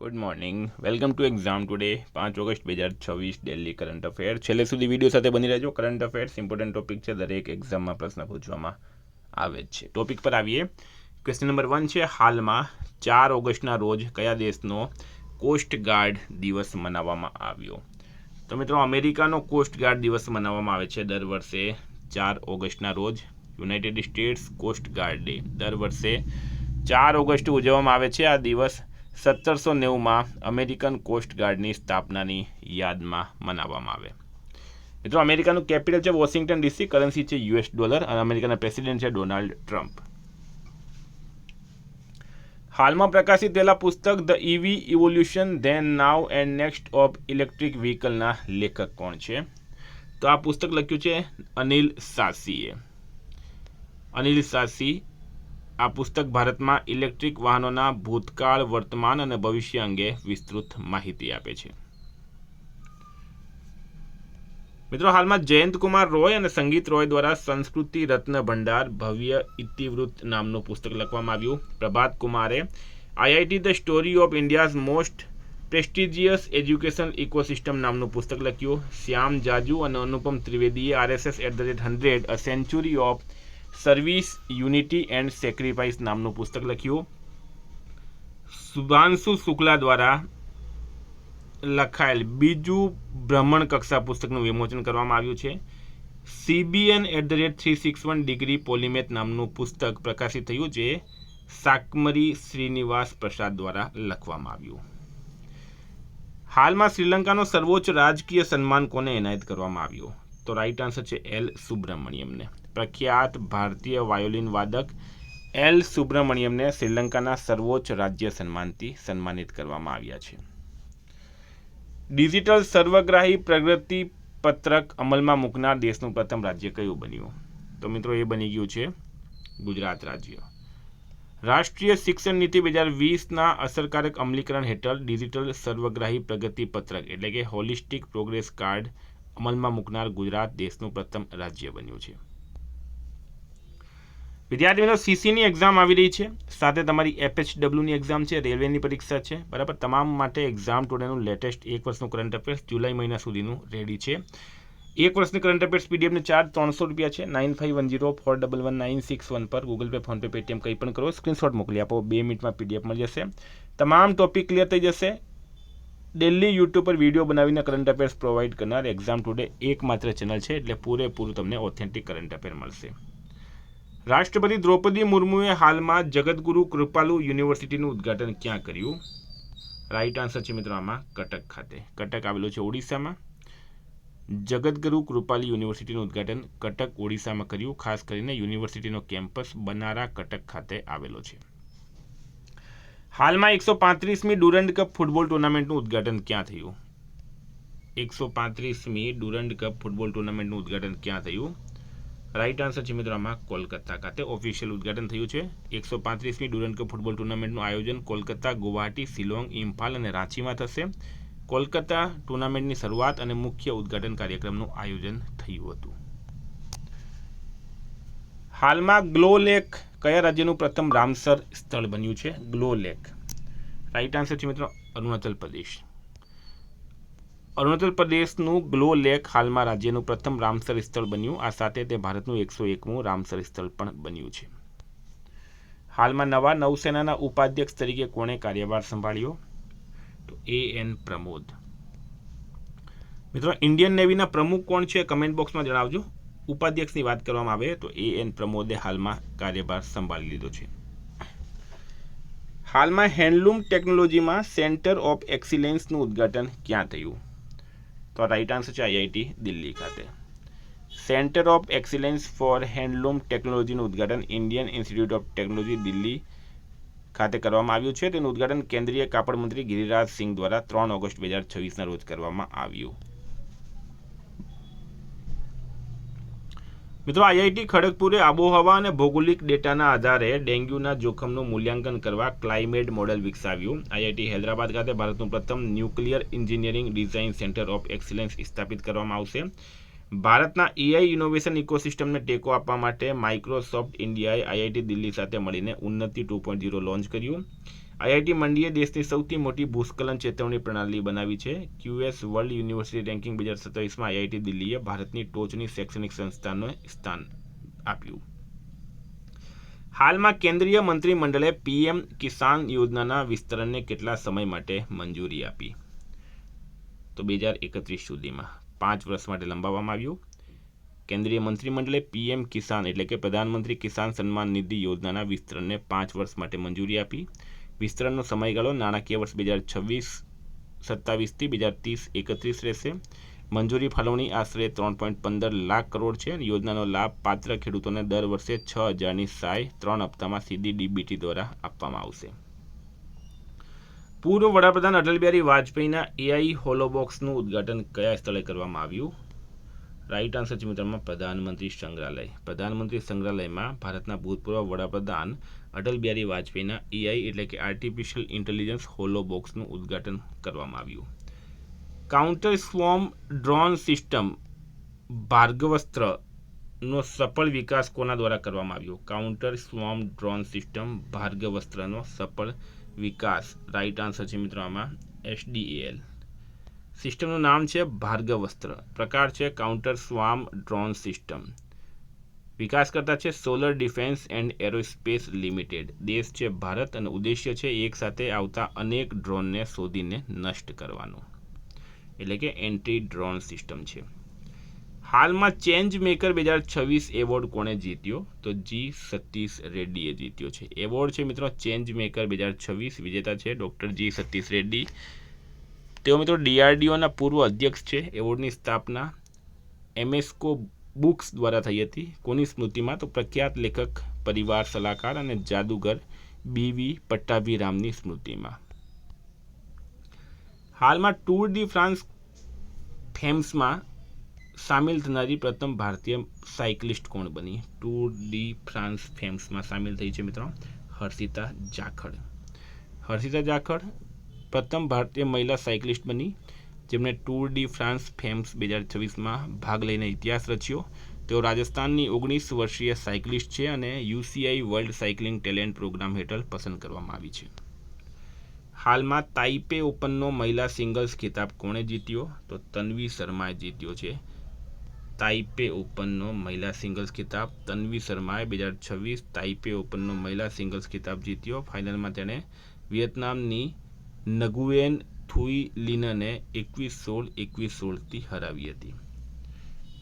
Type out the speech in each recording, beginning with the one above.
Good morning, welcome to exam today 5 August 2026 daily current affair. છેલ્લે સુધી video સાથે બની રહેજો. કરંટ અફેર્સ ઇમ્પોર્ટન્ટ ટોપિક છે, દરેક એક્ઝામમાં પ્રશ્ન પૂછવામાં આવે જ છે. ટોપિક પર આવીએ. ક્વેશ્ચન નંબર 1 છે, હાલમાં 4 ઓગસ્ટના રોજ કયા દેશનો કોસ્ટ ગાર્ડ દિવસ મનાવવામાં આવ્યો? તો મિત્રો, અમેરિકાનો કોસ્ટ ગાર્ડ દિવસ મનાવવામાં આવે છે દર વર્ષે 4 ઓગસ્ટના રોજ. United states coast guard day દર વર્ષે 4 ઓગસ્ટ ઉજવવામાં આવે છે. આ દિવસ 1790માં અમેરિકન કોસ્ટ ગાર્ડની સ્થાપનાની યાદમાં મનાવવામાં આવે. મિત્રો, અમેરિકાનું કેપિટલ છે વોશિંગ્ટન ડીસી, કરન્સી છે યુએસ ડોલર અને અમેરિકાના પ્રેસિડેન્ટ છે ડોનાલ્ડ ટ્રમ્પ. હાલમાં પ્રકાશિત થયેલા પુસ્તક the EV evolution then now and next of electric વ્હીકલના લેખક કોણ છે? તો આ પુસ્તક લખ્યું છે અનિલ સાસીએ. અનિલ સાસી આ પુસ્તક ભારતમાં ઇલેક્ટ્રિક વાહનોના ભૂતકાળ, વર્તમાન અને ભવિષ્ય અંગે વિસ્તૃત માહિતી આપે છે. મિત્રો, હાલમાં જયંત કુમાર રોય અને સંગીત રોય દ્વારા સંસ્કૃતિ રત્ન ભંડાર ભવ્ય ઇતિવૃત્ત નામનું પુસ્તક લખવામાં આવ્યું. પ્રભાત કુમારે IIT the story of India's most prestigious education ecosystem નામનું પુસ્તક લખ્યું. શ્યામ જાજુ અને અનુપમ ત્રિવેદીએ RSS@100 a century of service, unity and sacrifice નામનું પુસ્તક લખ્યું. શુભાંશુ શુક્લા દ્વારા લખાયેલ બીજું ભ્રમણ કક્ષા પુસ્તકનું વિમોચન કરવામાં આવ્યું છે. CBN@361 ડિગ્રી પોલીમેથ નામનું પુસ્તક પ્રકાશિત થયું, જે સાકમરી શ્રીનિવાસ પ્રસાદ દ્વારા લખવામાં આવ્યું. હાલમાં શ્રીલંકાનો સર્વોચ્ચ રાજકીય સન્માન કોને એનાયત કરવામાં આવ્યો? તો રાઈટ આન્સર છે એલ સુબ્રમણ્યમને. પ્રખ્યાત ભારતીય વાયોલિન વાદક એલ સુબ્રમણ્યમને શ્રીલંકાના સર્વોચ્ચ રાજ્ય સન્માનથી સન્માનિત કરવામાં આવ્યા છે. ડિજિટલ સર્વગ્રાહી પ્રગતિ પત્રક અમલમાં મૂકનાર દેશનું પ્રથમ રાજ્ય કયું બન્યું? તો મિત્રો, એ બની ગયું છે ગુજરાત રાજ્ય. રાષ્ટ્રીય શિક્ષણ નીતિ 2020ના અસરકારક અમલીકરણ હેઠળ ડિજિટલ સર્વગ્રાહી પ્રગતિ પત્રક એટલે કે હોલિસ્ટિક પ્રોગ્રેસ કાર્ડ અમલમાં મૂકનાર ગુજરાત દેશનું પ્રથમ રાજ્ય બન્યું છે. વિદ્યાર્થી મિત્રો, સીસીની એક્ઝામ આવી રહી છે, સાથે તમારી FHWની એક્ઝામ છે, રેલવેની પરીક્ષા છે, બરાબર. તમામ માટે એક્ઝામ ટુડેનું લેટેસ્ટ 1 વર્ષનું કરંટ અફેર્સ જુલાઈ મહિના સુધીનું રેડી છે. 1 વર્ષની કરંટ અફેર્સ પીડીએફને ચાર્જ ₹300 છે. 9510411961 પર ગૂગલ પે, ફોનપે, પેટીએમ કંઈ પણ કરો, સ્ક્રીનશોટ મોકલી આપો, 2 મિનિટમાં પીડીએફ મળી જશે. તમામ ટોપિક ક્લિયર થઈ જશે. ડેલી યુટ્યુબ પર વિડીયો બનાવીને કરંટ અફેર્સ પ્રોવાઈડ કરનાર એક્ઝામ ટુડે એકમાત્ર ચેનલ છે, એટલે પૂરેપૂરું તમને ઓથેન્ટિક કરંટ અફેર મળશે. રાષ્ટ્રપતિ દ્રૌપદી મુર્મુએ હાલમાં જગતગુરુ કૃપાલુ યુનિવર્સિટીનું ઉદ્ઘાટન ક્યાં કર્યું? રાઈટ આન્સર છે મિત્રો આમાં કટક ખાતે. કટક આવેલું છે ઓડિશામાં. જગતગુરુ કૃપાલી યુનિવર્સિટીનું ઉદ્ઘાટન કટક ઓડિશામાં કર્યું. ખાસ કરીને યુનિવર્સિટીનો કેમ્પસ બનારા કટક ખાતે આવેલો છે. હાલમાં 135મી ડુરન્ડ કપ ફૂટબોલ ટુર્નામેન્ટનું ઉદ્ઘાટન ક્યાં થયું? 135મી ડુરન્ડ કપ ફૂટબોલ ટુર્નામેન્ટનું ઉદ્ઘાટન ક્યાં થયું? રાઈટ આન્સર છે મિત્રો આમાં કોલકાતા ખાતે ઓફિશિયલ ઉદ્ઘાટન થયું છે. 135મી ડુરન્ડ કપ ફૂટબોલ ટુર્નામેન્ટનું આયોજન કોલકાતા, ગુવાહાટી, શિલોંગ, ઇમ્ફાલ અને રાંચીમાં થશે. કોલકાતા ટુર્નામેન્ટની શરૂઆત અને મુખ્ય ઉદ્ઘાટન કાર્યક્રમનું આયોજન થયું હતું. હાલમાં ગ્લો લેક કયા રાજ્યનું પ્રથમ રામસર સ્થળ બન્યું છે? Glow lake. રાઈટ આન્સર છે મિત્રો અરુણાચલ પ્રદેશ. અરુણાચલ પ્રદેશનું ગ્લો લેક હાલમાં રાજ્યનું પ્રથમ રામસર સ્થળ બન્યું. આ સાથે તે ભારતનું 101મું રામસર સ્થળ પણ બન્યું છે. હાલમાં નવા નૌસેનાના ઉપાધ્યક્ષ તરીકે કોણે કાર્યભાર સંભાળ્યો? તો AN પ્રમોદ. મિત્રો, ઇન્ડિયન નેવીના પ્રમુખ કોણ છે? કમેન્ટ બોક્સમાં જણાવજો. ઉપાધ્યક્ષની વાત કરવામાં આવે તો AN પ્રમોદે હાલમાં કાર્યભાર સંભાળી લીધો છે. હાલમાં હેન્ડલૂમ ટેકનોલોજીમાં સેન્ટર ઓફ એક્સિલન્સનું ઉદ્ઘાટન ક્યાં થયું? તો રાઈટ આન્સર છે IIT દિલ્હી ખાતે. Centre of excellence for handloom ટેકનોલોજીનું ઉદ્ઘાટન Indian Institute of Technology Delhi ખાતે કરવામાં આવ્યું છે. તેનું ઉદ્ઘાટન કેન્દ્રીય કાપડ મંત્રી ગિરિરાજ સિંહ દ્વારા 3 ઓગસ્ટ 2026ના રોજ કરવામાં આવ્યું. મિત્રો, IIT ખડગપુરે આબોહવા અને ભૌગોલિક ડેટાના આધારે ડેન્ગ્યુના જોખમનું મૂલ્યાંકન કરવા ક્લાઇમેટ મોડેલ વિકસાવ્યું. IIT હૈદરાબાદ ખાતે ભારતનું પ્રથમ nuclear engineering design centre of excellence સ્થાપિત કરવામાં આવશે. ભારતના એઆઈ ઇનોવેશન ઇકોસિસ્ટમને ટેકો આપવા માટે માઇક્રોસોફ્ટ ઇન્ડિયાએ આઈઆઈટી દિલ્હી સાથે મળીને ઉન્નતિ 2.0 લોન્ચ કર્યું. આઈઆઈટી મંડીએ દેશની સૌથી મોટી ભૂસ્ખલન ચેતવણી પ્રણાલી બનાવી છે. ક્યુએસ વર્લ્ડ યુનિવર્સિટી રેન્કિંગ 2027માં આઈઆઈટી દિલ્હીએ ભારતની ટોચની શૈક્ષણિક સંસ્થાને સ્થાન આપ્યું. હાલમાં કેન્દ્રીય મંત્રીમંડળે પીએમ કિસાન યોજનાના વિસ્તરણને કેટલા સમય માટે મંજૂરી આપી? તો 2031 સુધીમાં 5 વર્ષ માટે લંબાવવામાં આવ્યું. કેન્દ્રીય મંત્રીમંડળે પીએમ કિસાન એટલે કે પ્રધાનમંત્રી કિસાન સન્માન નિધિ યોજનાના વિસ્તરણને 5 વર્ષ માટે મંજૂરી આપી. વિસ્તરણનો સમયગાળો નાણાકીય વર્ષ 2026-27થી 2030-31 રહેશે. મંજૂરી ફાળવણી આશરે 3.15 લાખ કરોડ છે. યોજનાનો લાભ પાત્ર ખેડૂતોને દર વર્ષે 6,000ની સહાય 3 હપ્તામાં સીધી ડીબીટી દ્વારા આપવામાં આવશે. પૂર્વ વડાપ્રધાન અટલ બિહારી વાજપેયીના એઆઈ હોલોબોક્સનું ઉદ્ઘાટન કયા સ્થળે કરવામાં આવ્યું? રાઈટ આન્સર છે મિત્રોમાં પ્રધાનમંત્રી સંગ્રહાલય. પ્રધાનમંત્રી સંગ્રહાલયમાં ભારતના ભૂતપૂર્વ વડાપ્રધાન અટલ બિહારી વાજપેયીના એઆઈ એટલે કે આર્ટિફિશિયલ ઇન્ટેલિજન્સ હોલોબોક્સનું ઉદ્ઘાટન કરવામાં આવ્યું. કાઉન્ટર સ્વોર્મ ડ્રોન સિસ્ટમ ભાર્ગવસ્ત્રનો સફળ વિકાસ કોના દ્વારા કરવામાં આવ્યો? કાઉન્ટર સ્વોર્મ ડ્રોન સિસ્ટમ ભાર્ગવસ્ત્રનો સફળ વિકાસ. રાઈટ આન્સર છે મિત્રો આમાં SDAL. સિસ્ટમનું નામ છે ભાર્ગવસ્ત્ર. પ્રકાર છે કાઉન્ટર સ્વાર્મ ડ્રોન સિસ્ટમ. વિકાસકર્તા છે solar defence and aerospace limited. દેશ છે ભારત અને ઉદ્દેશ્ય છે એક સાથે આવતા અનેક ડ્રોનને શોધીને નષ્ટ કરવાનો, એટલે કે એન્ટી ડ્રોન સિસ્ટમ છે. હાલમાં ચેન્જ મેકર 2026 એવોર્ડ કોણે જીત્યો? તો જી સતીશ રેડ્ડીએ જીત્યો છે. એવોર્ડ છે મિત્રો ચેન્જ મેકર 2026. વિજેતા છે ડૉક્ટર જી સતીશ રેડ્ડી. તેઓ મિત્રો DRDOના પૂર્વ અધ્યક્ષ છે. એવોર્ડની સ્થાપના એમેસ્કો બુક્સ દ્વારા થઈ હતી. કોની સ્મૃતિમાં? તો પ્રખ્યાત લેખક, પરિવાર સલાહકાર અને જાદુગર BV પટ્ટાભીરામની સ્મૃતિમાં. હાલમાં ટૂર ડી ફ્રાન્સ ફેમ્સમાં સામેલ થનારી પ્રથમ ભારતીય સાયકલિસ્ટ કોણ બની? ટૂર ડી ફ્રાન્સ ફેમ્સમાં સામેલ થઈ છે મિત્રો હર્ષિતા જાખડ. હર્ષિતા જાખડ પ્રથમ ભારતીય મહિલા સાયકલિસ્ટ બની જેમણે ટૂર ડી ફ્રાન્સ ફેમ્સ 2026માં ભાગ લઈને ઇતિહાસ રચ્યો. તેઓ રાજસ્થાનની 19 વર્ષીય સાયકલિસ્ટ છે અને UCI world cycling talent programme હેઠળ પસંદ કરવામાં આવી છે. હાલમાં તાઇપે ઓપનનો મહિલા સિંગલ્સ ખિતાબ કોણે જીત્યો? તો તન્વી શર્માએ જીત્યો છે. તાઇપે ઓપનનો મહિલા સિંગલ્સ ખિતાબ તન્વી શર્માએ 2026 તાઇપે ઓપનનો મહિલા સિંગલ્સ ખિતાબ જીત્યો. ફાઇનલમાં તેણે વિયેતનામની નગુયેન થુઈ લિનને 21-16, 21-16થી હરાવી હતી.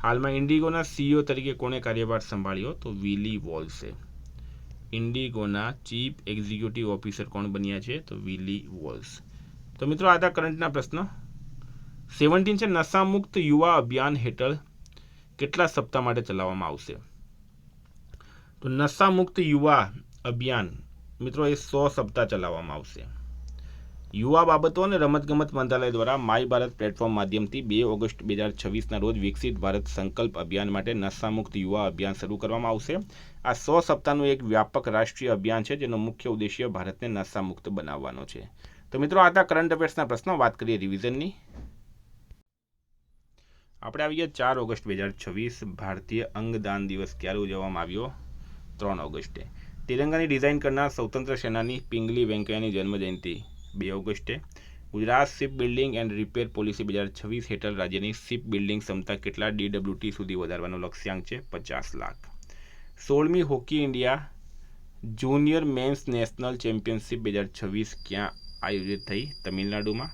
હાલમાં ઇન્ડિગોના CEO તરીકે કોણે કાર્યભાર સંભાળ્યો? તો વિલી વોલ્સે. ઇન્ડિગોના ચીફ એક્ઝિક્યુટિવ ઓફિસર કોણ બન્યા છે? તો વિલી વોલ્સ. તો મિત્રો આ હતા કરંટના પ્રશ્નો. 17 છે નશામુક્ત યુવા અભિયાન હેઠળ કેટલા સપ્તાહ માટે ચલાવવામાં આવશે? તો નશામુક્ત યુવા અભિયાન મિત્રો એ 100 સપ્તાહ ચલાવવામાં આવશે. યુવા બાબતો અને રમતગમત મંત્રાલય દ્વારા માય ભારત પ્લેટફોર્મ માધ્યમથી 2 ઓગસ્ટ 2026ના રોજ વિકસિત ભારત સંકલ્પ અભિયાન માટે નશામુક્ત યુવા અભિયાન શરૂ કરવામાં આવશે. આ 100 સપ્તાહનું એક વ્યાપક રાષ્ટ્રીય અભિયાન છે જેનો મુખ્ય ઉદ્દેશ્ય ભારતને નશામુક્ત બનાવવાનો છે. તો મિત્રો આ હતા કરંટ અફેર્સના પ્રશ્નો. વાત કરીએ રિવિઝનની. આપણે આવીએ 4 ઓગસ્ટ 2026. ભારતીય અંગદાન દિવસ ક્યારે ઉજવવામાં આવ્યો? 3 ઓગસ્ટે. તિરંગાની ડિઝાઇન કરનાર સ્વતંત્ર સેનાની પિંગલી વેંકૈયાની જન્મજયંતિ 2 ઓગસ્ટે. Gujarat ship building and repair policy 2026 હેઠળ રાજ્યની શિપ બિલ્ડિંગ ક્ષમતા કેટલા DWT સુધી વધારવાનો લક્ષ્યાંક છે? 50 લાખ. 16મી hockey India junior men's national championship 2026 ક્યાં આયોજિત થઈ? તમિલનાડુમાં.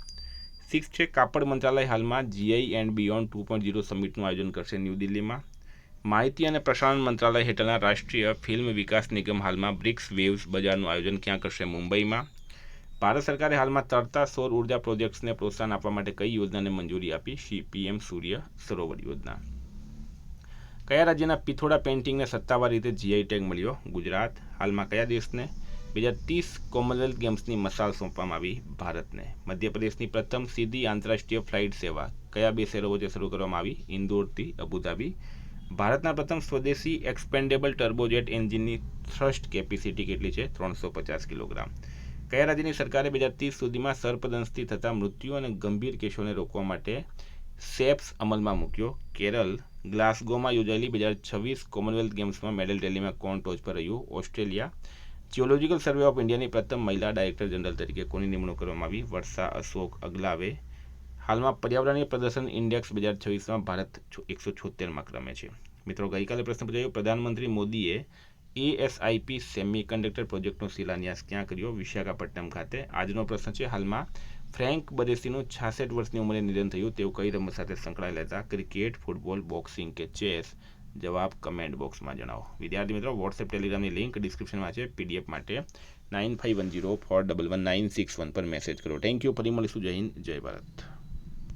6 છે કાપડ મંત્રાલય હાલમાં GI એન્ડ બિયોન્ડ 2.0 સમિટનું આયોજન કરશે ન્યૂ દિલ્હીમાં. માહિતી અને પ્રસારણ મંત્રાલય હેઠળના રાષ્ટ્રીય ફિલ્મ વિકાસ નિગમ હાલમાં બ્રિક્સ વેવ્સ બજારનું આયોજન ક્યાં કરશે? મુંબઈમાં. ભારત સરકારે હાલમાં તરતા સૌર ઉર્જા પ્રોજેક્ટ્સને પ્રોત્સાહન આપવા માટે કઈ યોજનાને મંજૂરી આપી? PM સૂર્ય સરોવર યોજના. કયા રાજ્યના પિથોડા પેઇન્ટિંગને સત્તાવાર રીતે GI ટેગ મળ્યો? ગુજરાત. હાલમાં કયા દેશને 2030 કોમનવેલ્થ ગેમ્સની મશાલ સોંપવામાં આવી? ભારતને. મધ્યપ્રદેશની પ્રથમ સીધી આંતરરાષ્ટ્રીય ફ્લાઇટ સેવા કયા 2 શહેરો વચ્ચે શરૂ કરવામાં આવી? ઇન્દોરથી અબુધાબી. ભારતના પ્રથમ સ્વદેશી એક્સપેન્ડેબલ ટર્બોજેટ એન્જિનની થ્રસ્ટ કેપેસિટી કેટલી છે? 350 કિલોગ્રામ. કયા રાજ્યની સરકારે 2030 સુધીમાં સર્પદંશથી થતા મૃત્યુ અને ગંભીર કેસોને રોકવા માટે SEPS અમલમાં મૂક્યો? કેરળ. ગ્લાસગોમાં યોજાયેલી 2026 કોમનવેલ્થ ગેમ્સમાં મેડલ ટેલીમાં કોણ ટોચ પર રહ્યું? ઓસ્ટ્રેલિયા. જિયોલોજીકલ સર્વે ઓફ ઇન્ડિયાની પ્રથમ મહિલા ડાયરેક્ટર જનરલ તરીકે કોની નિમણૂક કરવામાં આવી? વર્ષા અશોક અગલાવે. હાલમાં પર્યાવરણીય પ્રદર્શન ઇન્ડેક્સ 2026માં ભારત 176માં ક્રમે છે. મિત્રો, ગઈકાલે પ્રશ્ન પૂછાયો, પ્રધાનમંત્રી મોદીએ ASIP સેમિકન્ડક્ટર પ્રોજેક્ટનો શિલાન્યાસ ક્યાં કર્યો? વિશાખાપટ્ટનમ ખાતે. આજનો પ્રશ્ન છે, હાલમાં ફ્રેન્ક બરેસીનું 66 વર્ષની ઉંમરે નિધન થયું. તેઓ કઈ રમત સાથે સંકળાયેલા હતા? ક્રિકેટ, ફૂટબોલ, બોક્સિંગ કે ચેસ? જવાબ કમેન્ટ બોક્સમાં જણાવો. વિદ્યાર્થી મિત્રો, વોટ્સએપ ટેલિગ્રામની લિંક ડિસ્ક્રિપ્શનમાં છે. PDF માટે 9510411961 પર મેસેજ કરો. Thank you. ફરી મળીશું. જય હિન્દ, જય ભારત.